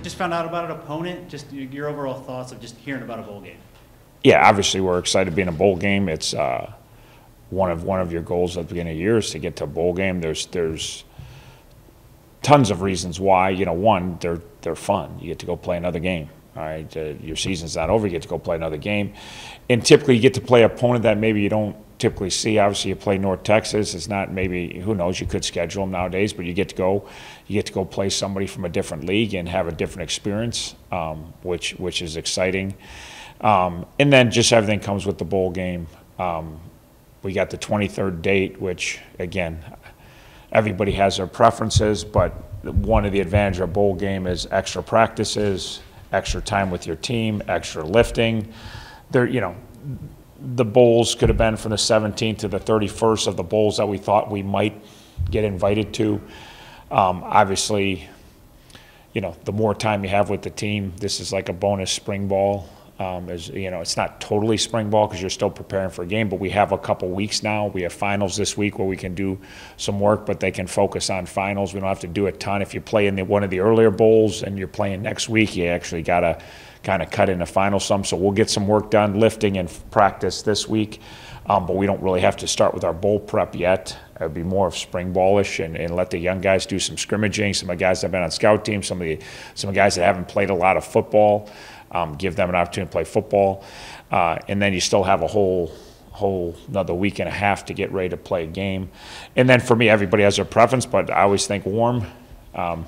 just found out about an opponent. Just your overall thoughts of just hearing about a bowl game. Yeah, obviously we're excited to be in a bowl game. It's one of your goals at the beginning of the year is to get to a bowl game. There's tons of reasons why. One, they're fun. You get to go play another game. All right, your season's not over. You get to go play another game, and typically you get to play an opponent that maybe you don't typically see. Obviously, you play North Texas. It's not maybe, who knows, you could schedule them nowadays, but you get to go play somebody from a different league and have a different experience, which is exciting. And then just everything comes with the bowl game. We got the 23rd date, which again, everybody has their preferences, but one of the advantages of a bowl game is extra practices, extra time with your team, extra lifting. The bowls could have been from the 17th to the 31st of the bowls that we thought we might get invited to. Obviously, the more time you have with the team, this is like a bonus spring ball. It's not totally spring ball because you're still preparing for a game, but we have a couple weeks now. We have finals this week where we can do some work, but they can focus on finals. We don't have to do a ton. If you play in one of the earlier bowls and you're playing next week, you actually got to kind of cut in the final some. So we'll get some work done, lifting and practice this week, but we don't really have to start with our bowl prep yet. It would be more of spring ballish and let the young guys do some scrimmaging. Some of the guys that have been on scout teams, some of the guys that haven't played a lot of football. Give them an opportunity to play football, and then you still have a whole another week and a half to get ready to play a game. And then for me, everybody has their preference, but I always think warm, and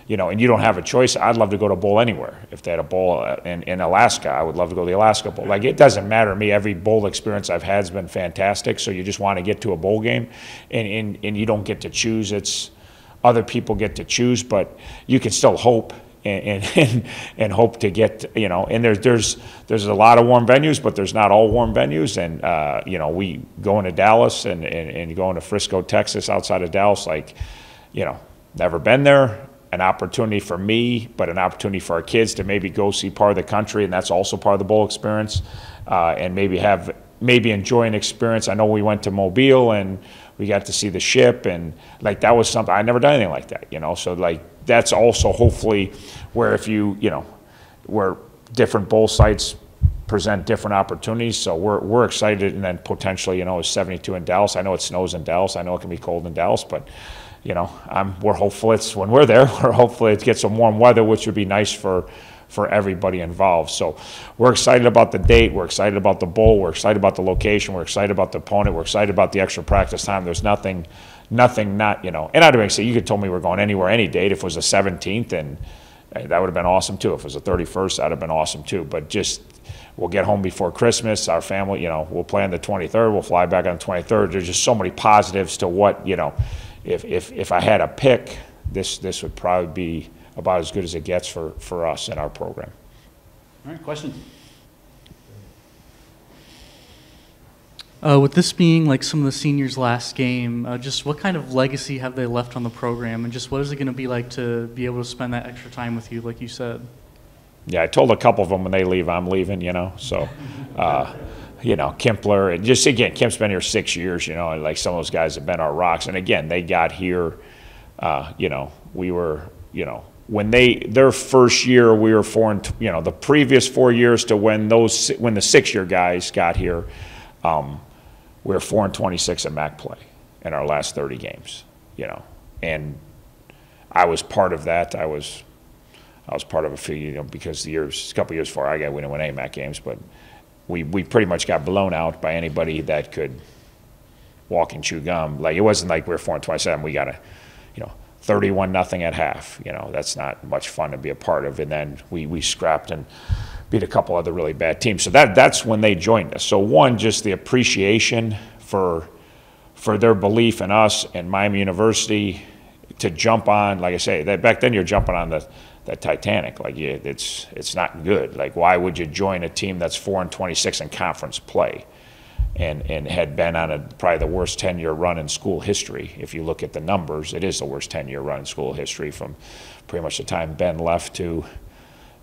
you don't have a choice. I'd love to go to a bowl anywhere. If they had a bowl in Alaska, I would love to go to the Alaska Bowl. Like, it doesn't matter to me. Every bowl experience I've had has been fantastic. So you just want to get to a bowl game, and you don't get to choose. It's other people get to choose, but you can still hope. And hope to get, and there's a lot of warm venues, but there's not all warm venues. And, we going to Dallas and going to Frisco, Texas, outside of Dallas, never been there. An opportunity for me, but an opportunity for our kids to maybe go see part of the country, and that's also part of the bowl experience, and maybe enjoy an experience. I know we went to Mobile and we got to see the ship, and that was something I never done anything like that, so that's also hopefully where where different bowl sites present different opportunities. So we're excited, and then potentially, it's 72 in Dallas. I know it snows in Dallas. I know it can be cold in Dallas, but we're hopeful when we're there, we're hopefully it gets some warm weather, which would be nice for everybody involved. So we're excited about the date. We're excited about the bowl. We're excited about the location. We're excited about the opponent. We're excited about the extra practice time. There's nothing not, and I'd say you could told me we're going anywhere, any date. If it was the 17th, and that would have been awesome too. If it was the 31st, that'd have been awesome too. But just, we'll get home before Christmas. Our family, we'll play on the 23rd. We'll fly back on the 23rd. There's just so many positives to what, if I had a pick, this would probably be about as good as it gets for us in our program. All right, questions? With this being some of the seniors' last game, just what kind of legacy have they left on the program, and just what is it going to be like to be able to spend that extra time with you, like you said? Yeah, I told a couple of them when they leave, I'm leaving, so, Kimpler, and just again, Kemp's been here 6 years, and some of those guys have been our rocks. And again, they got here, we were, when their first year, we were the previous 4 years to when the 6-year guys got here, we were 4-26 at MAC play in our last 30 games, and I was part of that. I was part of a few, because a couple years before I got, we didn't win any MAC games, but we pretty much got blown out by anybody that could walk and chew gum. It wasn't like we were 4-27. We got 31-0 at half. That's not much fun to be a part of. And then we scrapped and beat a couple other really bad teams. So that's when they joined us. So one, just the appreciation for their belief in us and Miami University to jump on. Like I say, back then you're jumping on the Titanic. It's not good. Why would you join a team that's 4-26 in conference play? And had been on probably the worst 10-year run in school history. If you look at the numbers, it is the worst 10-year run in school history from pretty much the time Ben left to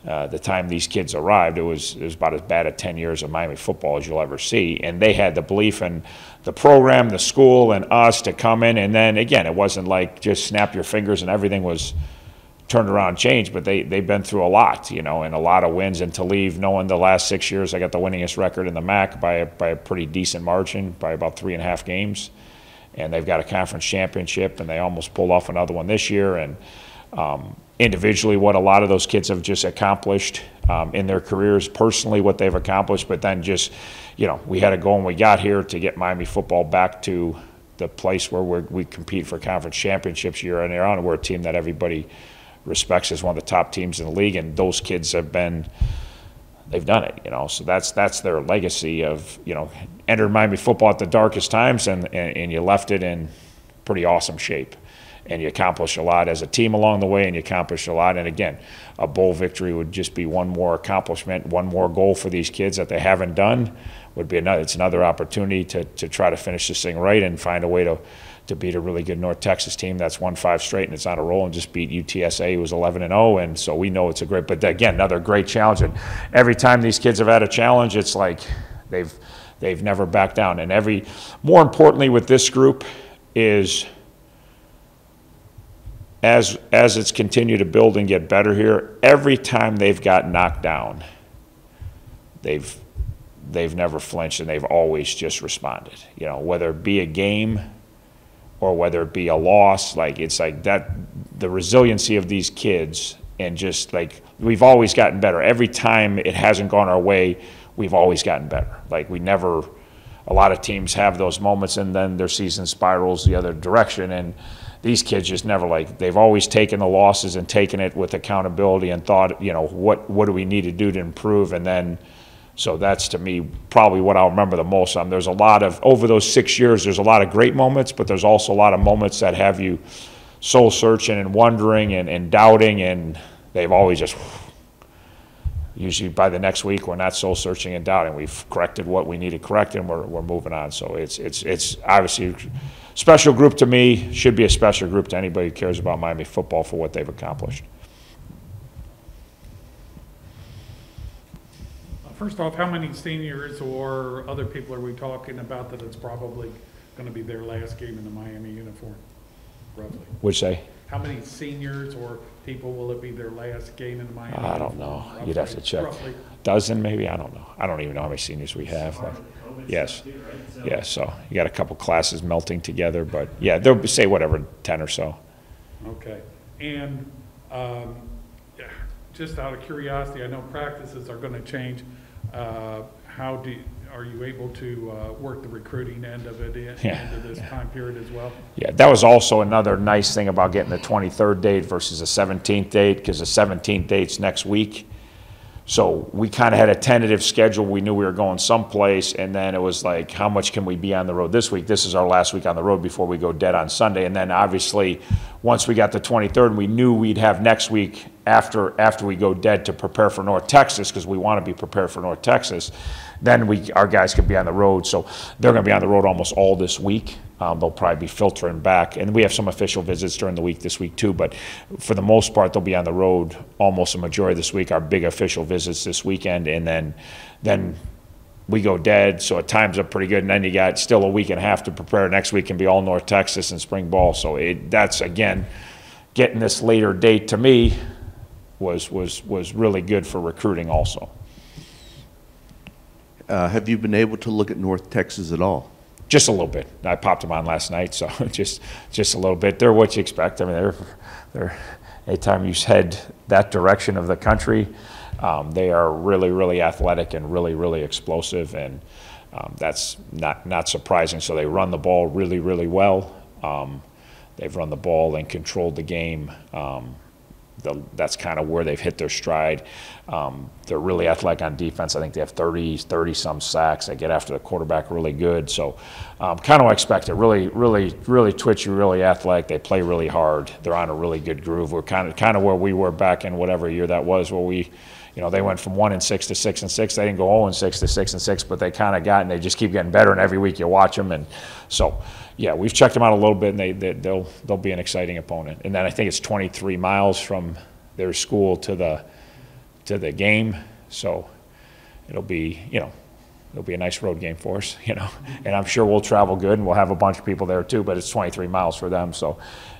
the time these kids arrived. It was about as bad a 10 years of Miami football as you'll ever see. And they had the belief in the program, the school, and us to come in. And then, again, it wasn't like just snap your fingers and everything was turned around and changed, but they've been through a lot, and a lot of wins. And to leave knowing the last 6 years I got the winningest record in the MAC by a pretty decent margin, by about 3.5 games. And they've got a conference championship, and they almost pulled off another one this year. And individually, what a lot of those kids have just accomplished in their careers, personally what they've accomplished, but then just, we had a goal when we got here to get Miami football back to the place where we compete for conference championships year in year out, and we're a team that everybody respects as one of the top teams in the league, and those kids they've done it, so that's their legacy of, entered Miami football at the darkest times, and you left it in pretty awesome shape, and you accomplished a lot as a team along the way, and you accomplished a lot. And again, a bowl victory would just be one more accomplishment, one more goal for these kids that they haven't done. It's another opportunity to try to finish this thing right and find a way to beat a really good North Texas team that's won 5 straight and it's on a roll, and just beat UTSA, who was 11-0, and so we know it's a great. But again, another great challenge. And every time these kids have had a challenge, it's like they've never backed down. And more importantly with this group is, as it's continued to build and get better here, every time they've got knocked down, they've never flinched, and they've always just responded. Whether it be a game or whether it be a loss, it's like that, the resiliency of these kids, and just we've always gotten better. Every time it hasn't gone our way, we've always gotten better. A lot of teams have those moments and then their season spirals the other direction, and these kids just never, they've always taken the losses and taken it with accountability and thought, what do we need to do to improve, and then. So that's, to me, probably what I'll remember the most. There's a lot of, over those 6 years, there's a lot of great moments, but there's also a lot of moments that have you soul searching and wondering and doubting, and they've always just, usually by the next week, we're not soul searching and doubting. We've corrected what we need to correct, and we're moving on. So it's obviously a special group to me, should be a special group to anybody who cares about Miami football for what they've accomplished. First off, how many seniors or other people are we talking about that it's probably going to be their last game in the Miami uniform, roughly? Would say? How many seniors or people will it be their last game in the Miami I don't uniform, know. roughly? You'd have to check. Roughly. Dozen, maybe? I don't know. I don't even know how many seniors we have. Yes. Yeah, so you got a couple classes melting together, but yeah, they'll say whatever, 10 or so. Okay. And just out of curiosity, I know practices are going to change. Are you able to work the recruiting end of it into this time period as well? Yeah, that was also another nice thing about getting the 23rd date versus the 17th date, because the 17th date's next week. So we kind of had a tentative schedule. We knew we were going someplace, and then it was like, how much can we be on the road this week? This is our last week on the road before we go dead on Sunday. And then obviously, once we got the 23rd, we knew we'd have next week after we go dead to prepare for North Texas, because we want to be prepared for North Texas. Then our guys could be on the road. So they're going to be on the road almost all this week. They'll probably be filtering back. And we have some official visits during the week this week too, but for the most part, they'll be on the road almost a majority of this week, our big official visits this weekend, and then we go dead, so it times up pretty good, and then you got still a week and a half to prepare. Next week can be all North Texas and spring ball. So that's, again, getting this later date to me was really good for recruiting also. Have you been able to look at North Texas at all? Just a little bit. I popped them on last night, so just a little bit. They're what you expect. I mean, they're anytime you head that direction of the country, they are really, really athletic and really, really explosive, and that's not surprising. So they run the ball really, really well. They've run the ball and controlled the game. That's kind of where they've hit their stride. They're really athletic on defense. I think they have 30-some sacks. They get after the quarterback really good. So kind of what I expected. Really, really, really twitchy, really athletic. They play really hard. They're on a really good groove. We're kind of where we were back in whatever year that was, where they went from 1-6 to 6-6. They didn't go 0-6 to 6-6, but they kind of got, and they just keep getting better. And every week you watch them, and so yeah, we've checked them out a little bit, and they'll be an exciting opponent. And then I think it's 23 miles from their school to the game, so it'll be it'll be a nice road game for us, you know. And I'm sure we'll travel good, and we'll have a bunch of people there too, but it's 23 miles for them, so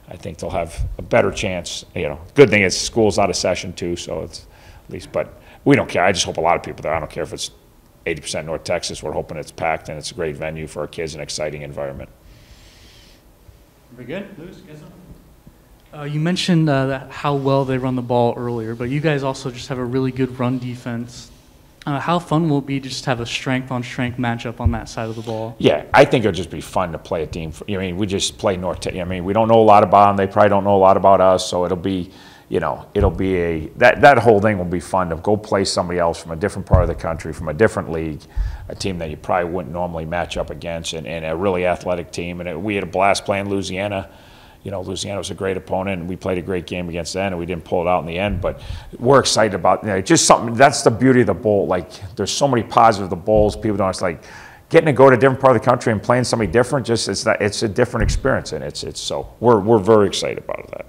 I think they'll have a better chance, you know. Good thing is school's out of session too, so it's at least, but we don't care. I just hope a lot of people there. I don't care if it's 80% North Texas. We're hoping it's packed and it's a great venue for our kids, an exciting environment. Very good. Lewis, you got something? You mentioned how well they run the ball earlier, but you guys also just have a really good run defense. How fun will it be to just have a strength-on-strength matchup on that side of the ball? Yeah, I think it'll just be fun to play a team. I mean, we just play North Texas. I mean, we don't know a lot about them. They probably don't know a lot about us, so it'll be, you know, that whole thing will be fun to go play somebody else from a different part of the country, from a different league, a team that you probably wouldn't normally match up against, and a really athletic team. And we had a blast playing Louisiana. You know, Louisiana was a great opponent, and we played a great game against them, and we didn't pull it out in the end. But we're excited about, you know, just something. That's the beauty of the bowl. Like, there's so many positives of the bowls. People don't. It's like getting to go to a different part of the country and playing somebody different. Just it's a different experience, and it's so we're very excited about that.